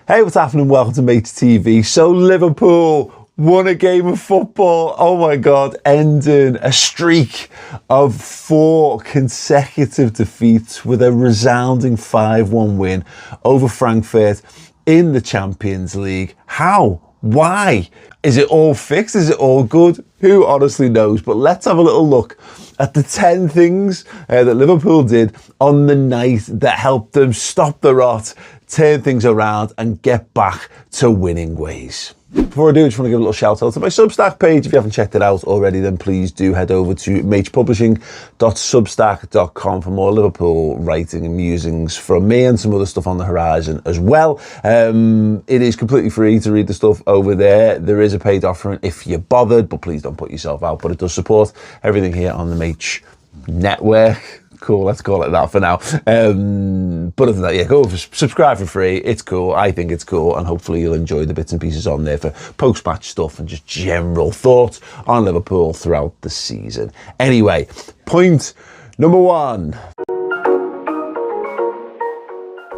Hey, what's happening? Welcome to Mates TV. So Liverpool won a game of football. Oh my God, ending a streak of 4 consecutive defeats with a resounding 5-1 win over Frankfurt in the Champions League. How? Why? Is it all fixed? Is it all good? Who honestly knows? But let's have a little look at the 10 things that Liverpool did on the night that helped them stop the rot, turn things around and get back to winning ways. Before I do, I just want to give a little shout out to my Substack page. If you haven't checked it out already, then please do head over to matepublishing.substack.com for more Liverpool writing and musings from me and some other stuff on the horizon as well. It is completely free to read the stuff over there. There is a paid offering if you're bothered, but please don't put yourself out. But it does support everything here on the Mate network. Cool, let's call it that for now. But other than that, yeah, go over, subscribe for free. It's cool. I think it's cool, and hopefully you'll enjoy the bits and pieces on there for post-match stuff and just general thoughts on Liverpool throughout the season. Anyway, point number 1.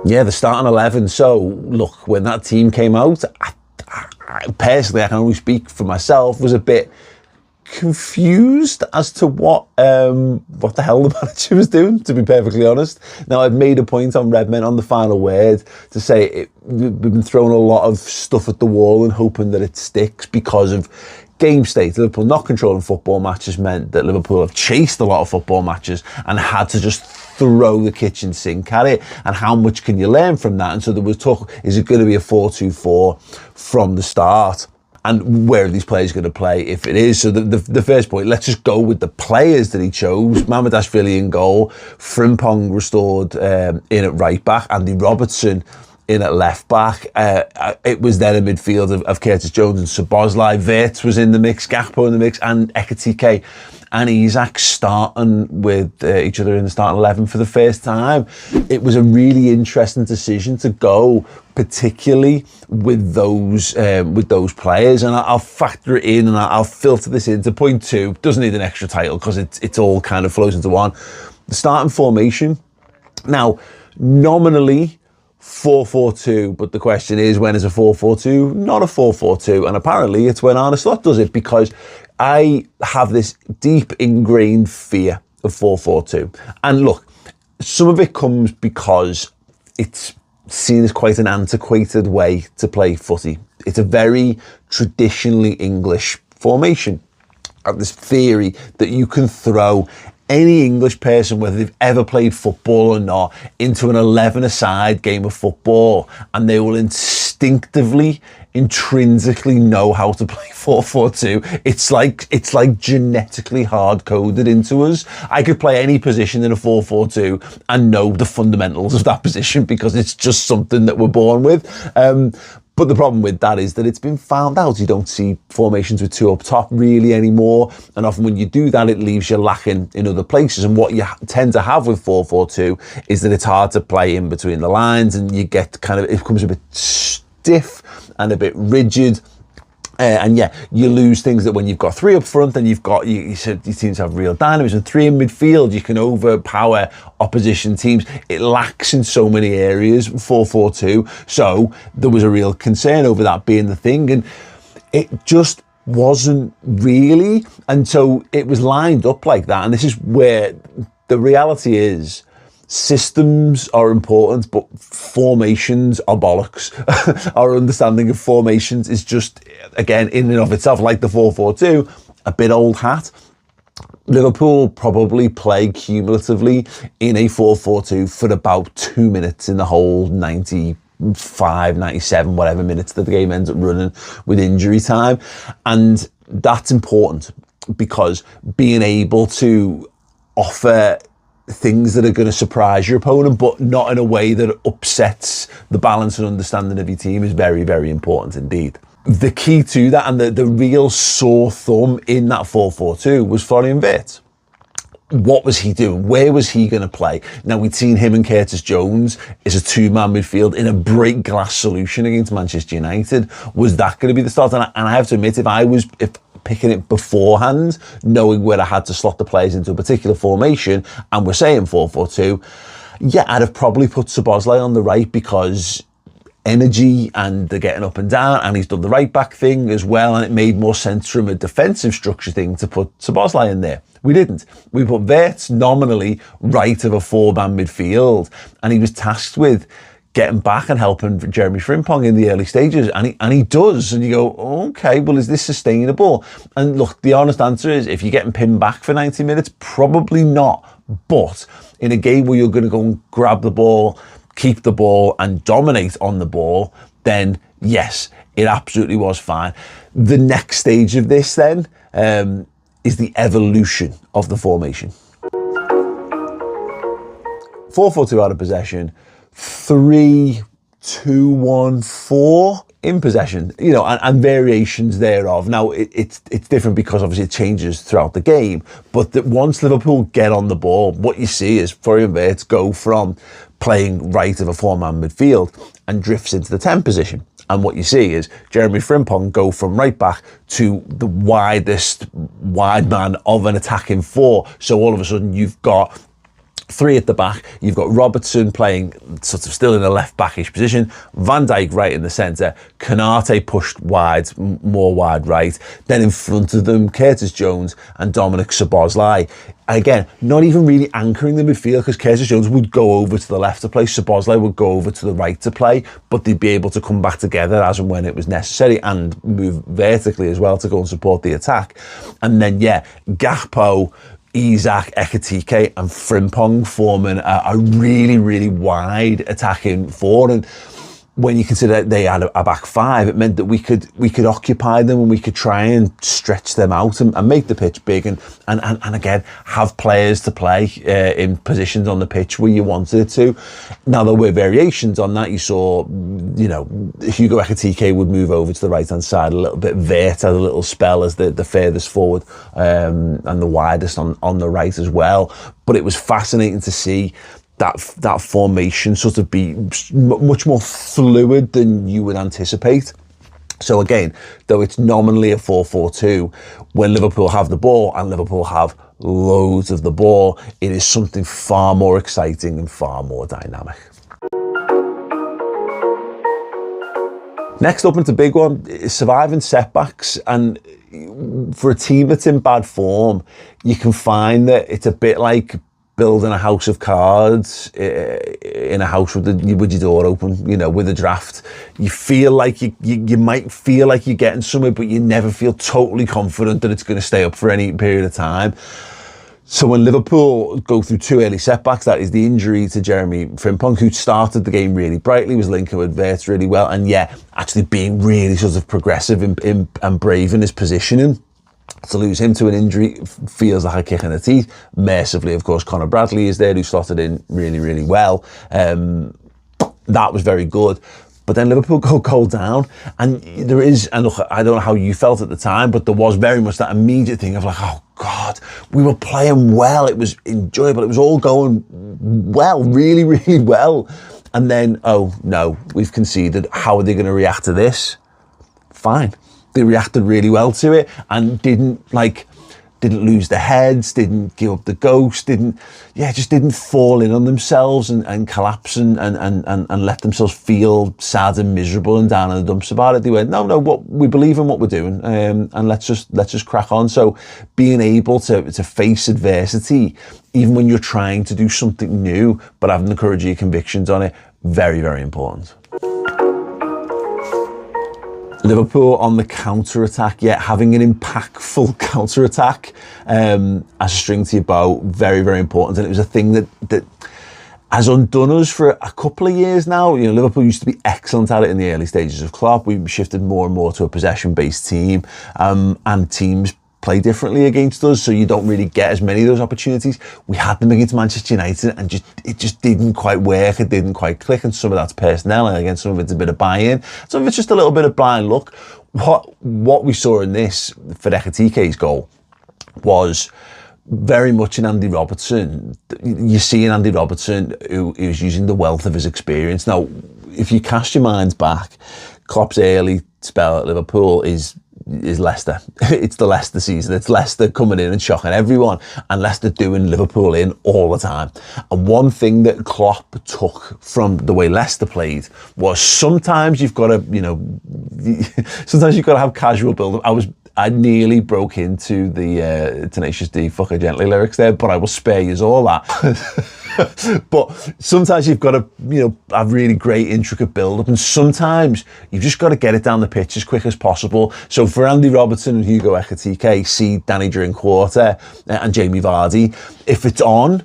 Yeah, the starting 11. So, look, when that team came out, I personally, I can only speak for myself, was a bit confused as to what the hell the manager was doing, to be perfectly honest. Now, I've made a point on Redmen on the final word to say we've been throwing a lot of stuff at the wall and hoping that it sticks because of game state. Liverpool not controlling football matches meant that Liverpool have chased a lot of football matches and had to just throw the kitchen sink at it. And how much can you learn from that? And so there was talk, is it going to be a 4-2-4 from the start? And where are these players going to play if it is? So the first point, let's just go with the players that he chose. Mamardashvili in goal, Frimpong restored in at right back, Andy Robertson in at left back. It was then a midfield of Curtis Jones and Szoboszlai. Wirtz was in the mix, Gakpo in the mix, and Ekitike and Isaac starting with each other in the starting 11 for the first time. It was a really interesting decision to go particularly with those players, and I'll factor it in and I'll filter this into point 2. Doesn't need an extra title because it's all kind of flows into one. The starting formation. Now, nominally 4-4-2, but the question is, when is a 4-4-2 not a 4-4-2? And apparently it's when Arne does it, because I have this deep ingrained fear of 4-4-2. And look, some of it comes because it's seen as quite an antiquated way to play footy. It's a very traditionally English formation. I have this theory that you can throw any English person, whether they've ever played football or not, into an 11-a-side game of football, and they will instinctively, intrinsically know how to play 4-4-2. It's like genetically hard-coded into us. I could play any position in a 4-4-2 and know the fundamentals of that position because it's just something that we're born with. But the problem with that is that it's been found out. You don't see formations with 2 up top really anymore. And often when you do that, it leaves you lacking in other places. And what you tend to have with 4-4-2 is that it's hard to play in between the lines, and you get kind of, it becomes a bit stiff and a bit rigid. And yeah, you lose things that when you've got 3 up front and you've got, you seem to have real dynamism. 3 in midfield, you can overpower opposition teams. It lacks in so many areas, 4-4-2. So there was a real concern over that being the thing. And it just wasn't really. And so it was lined up like that. And this is where the reality is, systems are important, but formations are bollocks. Our understanding of formations is just, again, in and of itself, like the 4-4-2, a bit old hat. Liverpool probably play cumulatively in a 4-4-2 for about 2 minutes in the whole 95, 97, whatever minutes that the game ends up running with injury time. And that's important because being able to offer things that are going to surprise your opponent, but not in a way that upsets the balance and understanding of your team, is very, very important indeed. The key to that, and the real sore thumb in that 4-4-2, was Florian Wirtz. What was he doing? Where was he going to play? Now, we'd seen him and Curtis Jones as a 2-man midfield in a break glass solution against Manchester United. Was that going to be the start? And I have to admit, if picking it beforehand, knowing where I had to slot the players into a particular formation, and we're saying 4-4-2, yeah, I'd have probably put Szoboszlai on the right, because energy and they're getting up and down, and he's done the right back thing as well, and it made more sense from a defensive structure thing to put Szoboszlai in there. We didn't. We put Wirtz nominally right of a 4-man midfield, and he was tasked with getting back and helping Jeremy Frimpong in the early stages, and he does, and you go, okay, well, is this sustainable? And look, the honest answer is, if you're getting pinned back for 90 minutes, probably not. But in a game where you're going to go and grab the ball, keep the ball and dominate on the ball, then yes, it absolutely was fine. The next stage of this then is the evolution of the formation. 4-4-2 out of possession, 3-2-1-4 in possession, you know, and variations thereof. Now it's different because obviously it changes throughout the game, but that once Liverpool get on the ball, what you see is Florian Wirtz go from playing right of a 4-man midfield and drifts into the 10 position. And what you see is Jeremy Frimpong go from right back to the widest wide man of an attacking 4. So all of a sudden you've got 3 at the back, you've got Robertson playing sort of still in a left backish position, Van Dijk right in the centre, Konate pushed wide, more wide right, then in front of them Curtis Jones and Dominic Szoboszlai. Again, not even really anchoring the midfield, because Curtis Jones would go over to the left to play, Szoboszlai would go over to the right to play, but they'd be able to come back together as and when it was necessary and move vertically as well to go and support the attack. And then, yeah, Gakpo, Isak, Ekitike and Frimpong forming a really, really wide attacking 4. And when you consider they had a back 5, it meant that we could occupy them and we could try and stretch them out and make the pitch big and again have players to play in positions on the pitch where you wanted it to. Now there were variations on that. You saw, you know, Hugo Ekitike would move over to the right hand side a little bit. Wirtz had a little spell as the furthest forward and the widest on the right as well. But it was fascinating to see that formation sort of be much more fluid than you would anticipate. So again, though it's nominally a 4-4-2, when Liverpool have the ball and Liverpool have loads of the ball, it is something far more exciting and far more dynamic. Next up into big one is surviving setbacks. And for a team that's in bad form, you can find that it's a bit like building a house of cards in a house with your door open, you know, with a draft. You feel like you might feel like you're getting somewhere, but you never feel totally confident that it's going to stay up for any period of time. So when Liverpool go through 2 early setbacks, that is the injury to Jeremy Frimpong, who started the game really brightly, was linking with Wirtz really well, and yeah, actually being really sort of progressive and brave in his positioning. To lose him to an injury feels like a kick in the teeth. Mercifully, of course, Conor Bradley is there, who slotted in really, really well. That was very good. But then Liverpool go down, and there is, and look, I don't know how you felt at the time, but there was very much that immediate thing of like, oh God, we were playing well, it was enjoyable, it was all going well, really, really well. And then, oh no, we've conceded. How are they going to react to this? Fine. They reacted really well to it and didn't lose their heads, didn't give up the ghost, just didn't fall in on themselves and collapse and let themselves feel sad and miserable and down in the dumps about it. They went, no, what we believe in what we're doing, and let's just crack on. So being able to face adversity, even when you're trying to do something new, but having the courage of your convictions on it, very, very important. Liverpool on the counter-attack, having an impactful counter-attack as a string to your bow, very, very important. And it was a thing that has undone us for a couple of years now. You know, Liverpool used to be excellent at it in the early stages of Klopp. We shifted more and more to a possession-based team, and teams play differently against us, so you don't really get as many of those opportunities. We had them against Manchester United, and it just didn't quite work. It didn't quite click, and some of that's personnel, and again, some of it's a bit of buy-in. Some of it's just a little bit of blind luck. What we saw in this for Ekitike's goal was very much an Andy Robertson. You see an Andy Robertson who is using the wealth of his experience. Now, if you cast your minds back, Klopp's early spell at Liverpool is is Leicester. It's the Leicester season. It's Leicester coming in and shocking everyone, and Leicester doing Liverpool in all the time. And one thing that Klopp took from the way Leicester played was sometimes you've got to, sometimes you've got to have casual build-up. I nearly broke into the Tenacious D "Fuck Her Gently" lyrics there, but I will spare you all that. But sometimes you've got to, have really great intricate build-up, and sometimes you've just got to get it down the pitch as quick as possible. So for Andy Robertson and Hugo Ekitike, see Danny Drinkwater and Jamie Vardy, if it's on,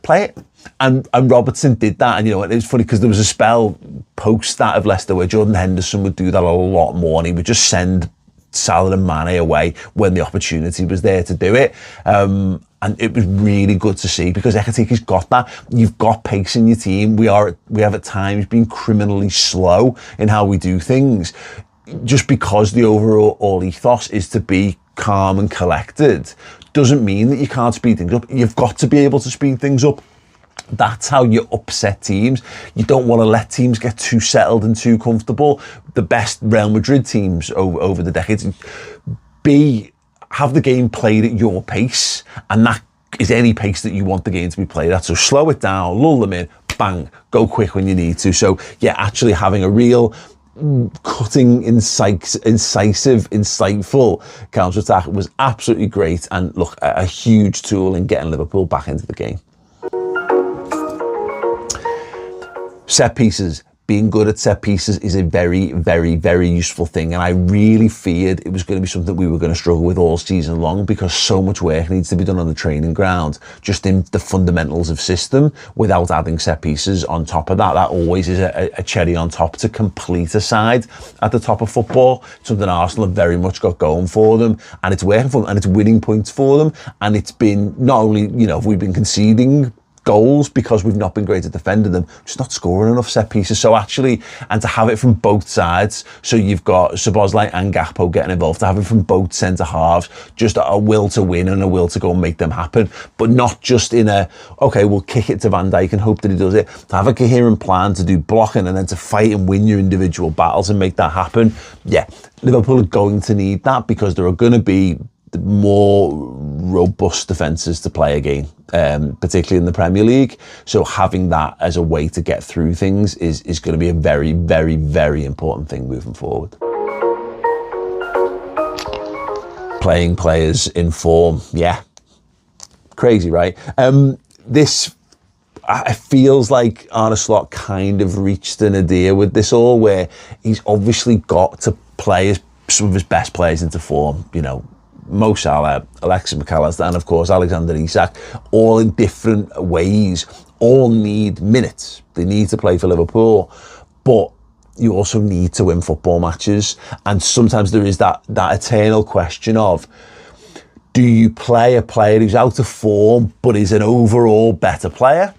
play it. And Robertson did that, and it was funny because there was a spell post that of Leicester where Jordan Henderson would do that a lot more, and he would just send Salah and Mane away when the opportunity was there to do it. And it was really good to see because Ekitike's got that. You've got pace in your team. We have at times been criminally slow in how we do things, just because the overall ethos is to be calm and collected doesn't mean that you can't speed things up. You've got to be able to speed things up. That's how you upset teams. You don't want to let teams get too settled and too comfortable. The best Real Madrid teams over the decades have the game played at your pace, and that is any pace that you want the game to be played at. So slow it down, lull them in, bang, go quick when you need to. So yeah, actually having a real cutting, incisive, insightful counter-attack was absolutely great, and look, a huge tool in getting Liverpool back into the game. Set pieces. Being good at set pieces is a very, very, very useful thing. And I really feared it was going to be something we were going to struggle with all season long because so much work needs to be done on the training ground, just in the fundamentals of system, without adding set pieces on top of that. That always is a cherry on top to complete a side at the top of football. Something Arsenal have very much got going for them, and it's working for them, and it's winning points for them. And it's been not only, we've been conceding goals because we've not been great at defending them, just not scoring enough set pieces. So actually, and to have it from both sides, so you've got Szoboszlai and Gakpo getting involved, to have it from both centre halves, just a will to win and a will to go and make them happen, but not just in we'll kick it to Van Dijk and hope that he does it. To have a coherent plan to do blocking and then to fight and win your individual battles and make that happen. Yeah, Liverpool are going to need that because there are going to be more robust defences to play again, particularly in the Premier League. So having that as a way to get through things is going to be a very, very, very important thing moving forward. Playing players in form, yeah, crazy, right? This feels like Arne Slot kind of reached an idea with this all, where he's obviously got to play some of his best players into form, Mo Salah, Alexis McAllister, and of course Alexander Isak, all in different ways, all need minutes. They need to play for Liverpool, but you also need to win football matches. And sometimes there is that eternal question of, do you play a player who's out of form but is an overall better player?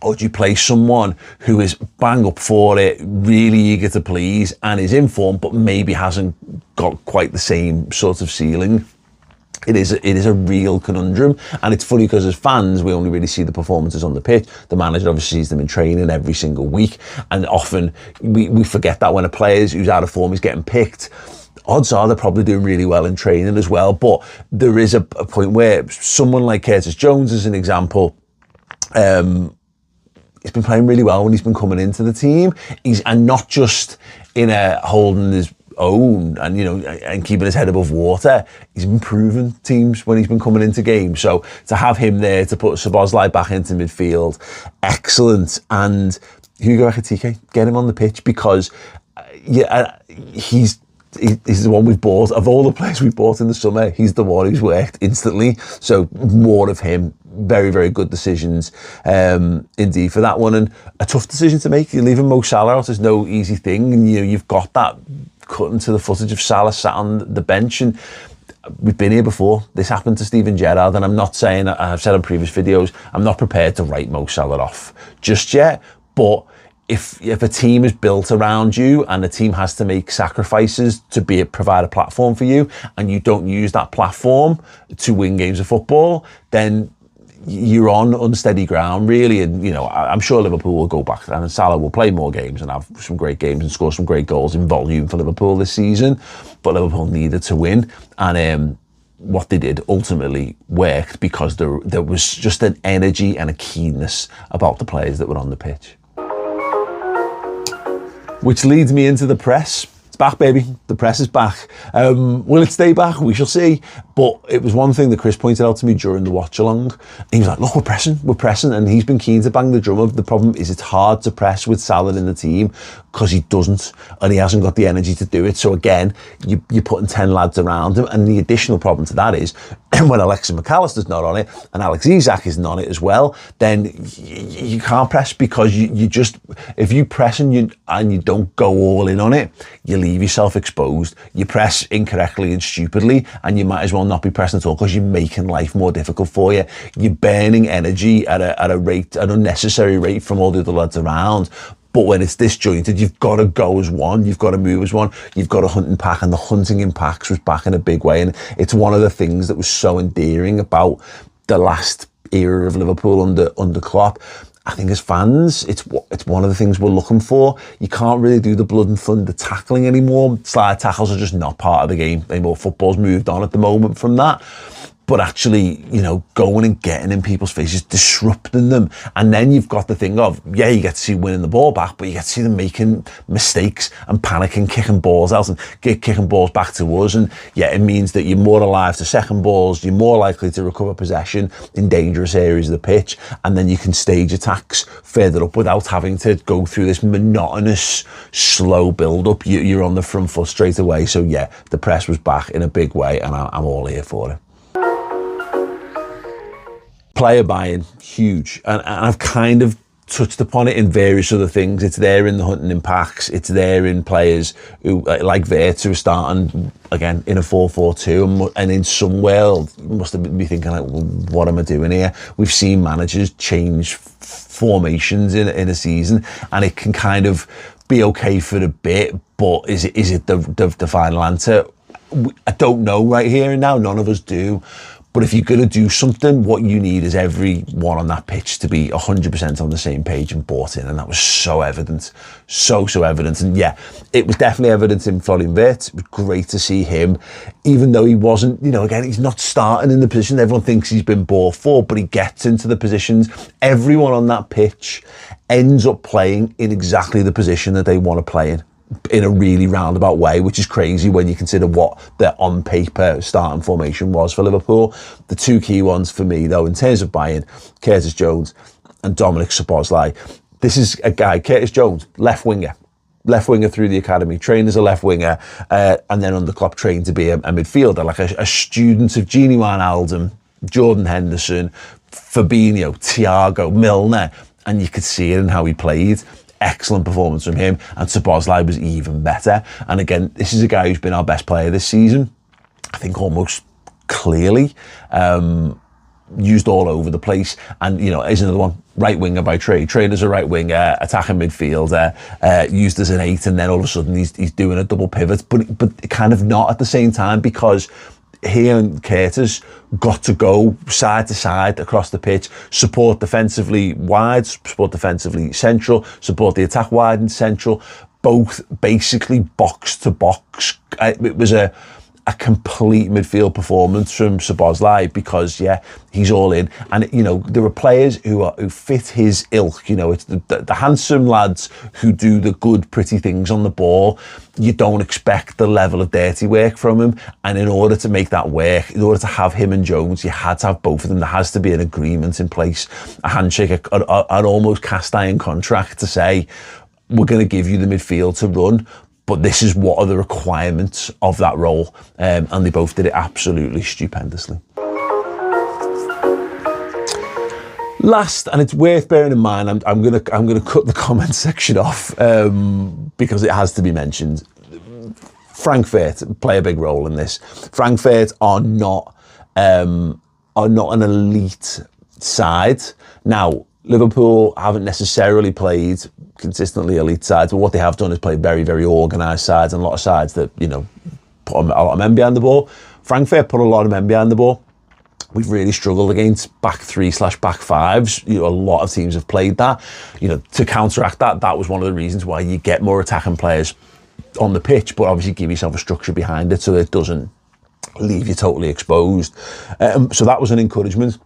Or do you play someone who is bang up for it, really eager to please, and is in form, but maybe hasn't got quite the same sort of ceiling? It is a real conundrum. And it's funny because as fans, we only really see the performances on the pitch. The manager obviously sees them in training every single week. And often we forget that when a player who's out of form is getting picked, odds are they're probably doing really well in training as well. But there is a point where someone like Curtis Jones, as an example, he's been playing really well when he's been coming into the team. And not just in a holding his own and and keeping his head above water. He's improving teams when he's been coming into games. So to have him there to put Szoboszlai back into midfield, excellent. And Hugo Ekitike, get him on the pitch because he's the one we've bought. Of all the players we bought in the summer, he's the one who's worked instantly. So more of him. Very, very good decisions indeed for that one. And a tough decision to make. You're leaving Mo Salah out is no easy thing. And you've got that cutting to the footage of Salah sat on the bench. And we've been here before. This happened to Steven Gerrard. And I'm not saying, I've said on previous videos, I'm not prepared to write Mo Salah off just yet. But if a team is built around you and the team has to make sacrifices to provide a platform for you, and you don't use that platform to win games of football, then you're on unsteady ground, really. And, you know, I'm sure Liverpool will go back and Salah will play more games and have some great games and score some great goals in volume for Liverpool this season. But Liverpool needed to win. And what they did ultimately worked because there was just an energy and a keenness about the players that were on the pitch. Which leads me into the press. Back, baby. The press is back. Will it stay back? We shall see. But it was one thing that Chris pointed out to me during the watch along. He was like, look, we're pressing. And he's been keen to bang the drum of the problem is it's hard to press with Salah in the team because he doesn't and he hasn't got the energy to do it. So again, you're putting 10 lads around him. And the additional problem to that is when Alexis McAllister's not on it and Alex Isak isn't on it as well, then you can't press because you just, if you press and you don't go all in on it, you leave yourself exposed. You press incorrectly and stupidly and you might as well not be pressing at all because you're making life more difficult for you. You're burning energy at an unnecessary rate from all the other lads around. But when it's disjointed, you've got to go as one, you've got to move as one, you've got to hunt and pack, and the hunting in packs was back in a big way. And it's one of the things that was so endearing about the last era of Liverpool under Klopp. I think as fans, it's one of the things we're looking for. You can't really do the blood and thunder tackling anymore. Slide tackles are just not part of the game anymore. Football's moved on at the moment from that. But actually, you know, going and getting in people's faces, disrupting them. And then you've got the thing of, yeah, you get to see winning the ball back, but you get to see them making mistakes and panicking, kicking balls out and kicking balls back to us. And yeah, it means that you're more alive to second balls, you're more likely to recover possession in dangerous areas of the pitch. And then you can stage attacks further up without having to go through this monotonous, slow build-up. You're on the front foot straight away. So yeah, the press was back in a big way and I'm all here for it. Player buy-in, huge. And I've kind of touched upon it in various other things. It's there in the hunting in packs. It's there in players who, like Wirtz, who are starting, again, in a 4-4-2. And in some world, you must be thinking, like, well, what am I doing here? We've seen managers change formations in a season, and it can kind of be okay for a bit, but is it the final answer? I don't know right here and now. None of us do. But if you're going to do something, what you need is everyone on that pitch to be 100% on the same page and bought in. And that was so evident. So evident. And yeah, it was definitely evident in Florian Wirtz. It was great to see him, even though he wasn't, you know, again, he's not starting in the position everyone thinks he's been bought for, but he gets into the positions. Everyone on that pitch ends up playing in exactly the position that they want to play in a really roundabout way, which is crazy when you consider what the on paper starting formation was for Liverpool. The two key ones for me, though, in terms of buying, Curtis Jones and Dominic Szoboszlai. This is a guy, Curtis Jones, left winger through the academy, trained as a left winger, and then under Klopp trained to be a midfielder, like a student of Gini Wijnaldum, Jordan Henderson, Fabinho, Thiago, Milner, and you could see it in how he played. Excellent performance from him, and Szoboszlai was even better. And again, this is a guy who's been our best player this season, I think almost clearly, used all over the place. And, you know, is another one, right winger by trade, trained as a right winger, attacking midfielder, used as an 8, and then all of a sudden he's doing a double pivot, but kind of not at the same time, because he and Curtis got to go side to side across the pitch, support defensively wide, support defensively central, support the attack wide and central, both basically box to box. It was a complete midfield performance from Szoboszlai because, yeah, he's all in. And, you know, there are players who fit his ilk. You know, it's the handsome lads who do the good, pretty things on the ball. You don't expect the level of dirty work from him. And in order to make that work, in order to have him and Jones, you had to have both of them. There has to be an agreement in place, a handshake, an almost cast iron contract to say, we're going to give you the midfield to run, but this is what are the requirements of that role. And they both did it absolutely stupendously. Last, and it's worth bearing in mind, I'm gonna cut the comment section off because it has to be mentioned. Frankfurt play a big role in this. Frankfurt are not an elite side. Now, Liverpool haven't necessarily played consistently elite sides, but what they have done is play very, very organised sides, and a lot of sides that, you know, put a lot of men behind the ball. Frankfurt put a lot of men behind the ball. we've really struggled against back 3/back 5s. You know, a lot of teams have played that. You know, to counteract that, that was one of the reasons why you get more attacking players on the pitch, but obviously give yourself a structure behind it so it doesn't leave you totally exposed. So that was an encouragement.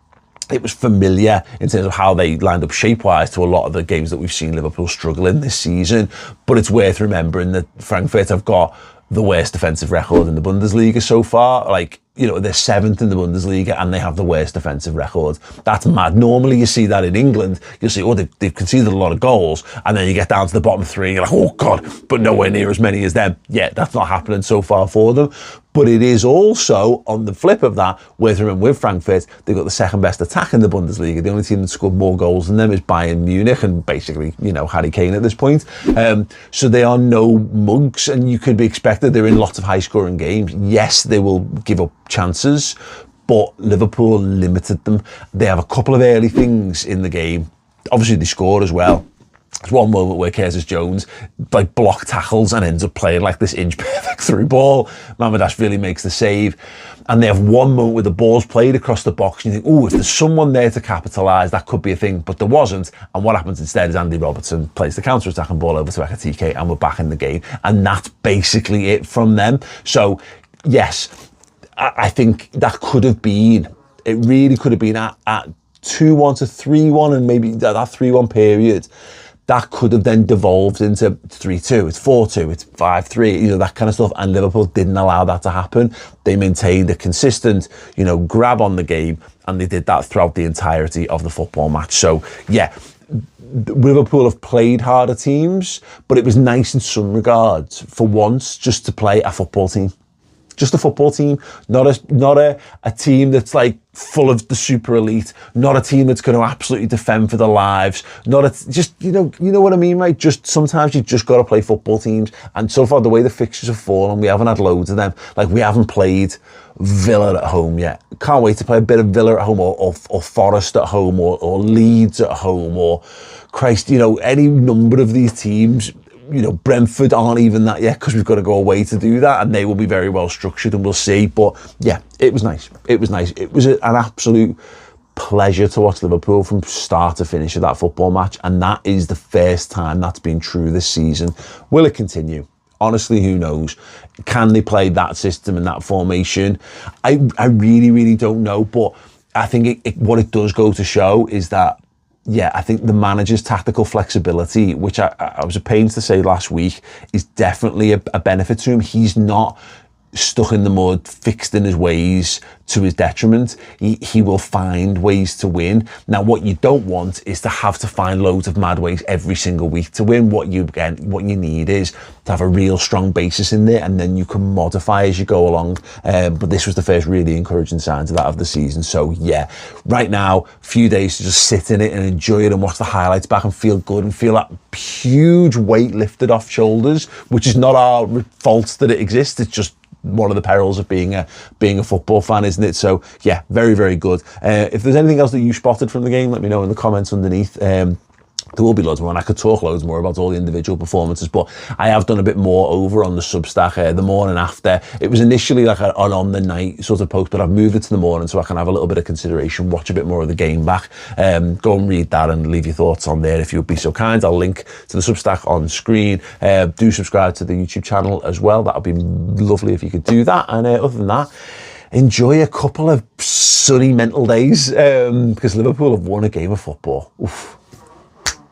It was familiar in terms of how they lined up shape-wise to a lot of the games that we've seen Liverpool struggle in this season. But it's worth remembering that Frankfurt have got the worst defensive record in the Bundesliga so far. Like, you know, they're 7th in the Bundesliga and they have the worst defensive record. That's mad. Normally you see that in England. You'll see, oh, they've conceded a lot of goals, and then you get down to the bottom 3 and you're like, oh God, but nowhere near as many as them. Yeah, that's not happening so far for them. But it is also, on the flip of that, with Frankfurt, they've got the 2nd best attack in the Bundesliga. The only team that scored more goals than them is Bayern Munich, and basically, you know, Harry Kane at this point. So they are no mugs, and you could be expected. They're in lots of high-scoring games. Yes, they will give up chances, but Liverpool limited them. They have a couple of early things in the game. Obviously, they scored as well. There's one moment where Jones like block tackles and ends up playing like this inch perfect through ball. Mamardashvili makes the save. And they have one moment where the ball's played across the box and you think, oh, if there's someone there to capitalise, that could be a thing. But there wasn't. And what happens instead is Andy Robertson plays the counter-attacking ball over to Ekitike and we're back in the game. And that's basically it from them. So, yes, I think that could have been, it really could have been at 2-1 to 3-1, and maybe that 3-1 period, that could have then devolved into 3-2, it's 4-2, it's 5-3, you know, that kind of stuff. And Liverpool didn't allow that to happen. They maintained a consistent, you know, grab on the game, and they did that throughout the entirety of the football match. So, yeah, Liverpool have played harder teams, but it was nice in some regards, for once, just to play a football team. Just a football team, not a team that's like full of the super elite, not a team that's going to absolutely defend for their lives, just you know what I mean, right? Just sometimes you just got to play football teams. And so far, the way the fixtures have fallen, we haven't had loads of them. Like, we haven't played Villa at home yet. Can't wait to play a bit of Villa at home, or Forest at home, or Leeds at home, or Christ, you know, any number of these teams. You know, Brentford aren't even that yet because we've got to go away to do that, and they will be very well structured, and we'll see. But yeah, it was nice. It was nice. It was an absolute pleasure to watch Liverpool from start to finish of that football match, and that is the first time that's been true this season. Will it continue? Honestly, who knows? Can they play that system and that formation? I really, really don't know. But I think what it does go to show is that, yeah, I think the manager's tactical flexibility, which I was a pains to say last week, is definitely a benefit to him. He's not stuck in the mud, fixed in his ways to his detriment. He will find ways to win. Now, what you don't want is to have to find loads of mad ways every single week to win. What you need is to have a real strong basis in there, and then you can modify as you go along. But this was the first really encouraging signs of that of the season. So yeah, right now, a few days to just sit in it and enjoy it and watch the highlights back and feel good and feel that huge weight lifted off shoulders, which is not our fault that it exists. It's just one of the perils of being a football fan, isn't it? So yeah, very, very good. If there's anything else that you spotted from the game, let me know in the comments underneath. There will be loads more, and I could talk loads more about all the individual performances, but I have done a bit more over on the Substack the morning after. It was initially like an on the night sort of post, but I've moved it to the morning so I can have a little bit of consideration, watch a bit more of the game back. Go and read that and leave your thoughts on there if you would be so kind. I'll link to the Substack on screen. Do subscribe to the YouTube channel as well. That would be lovely if you could do that. And other than that, enjoy a couple of sunny mental days because Liverpool have won a game of football. Oof.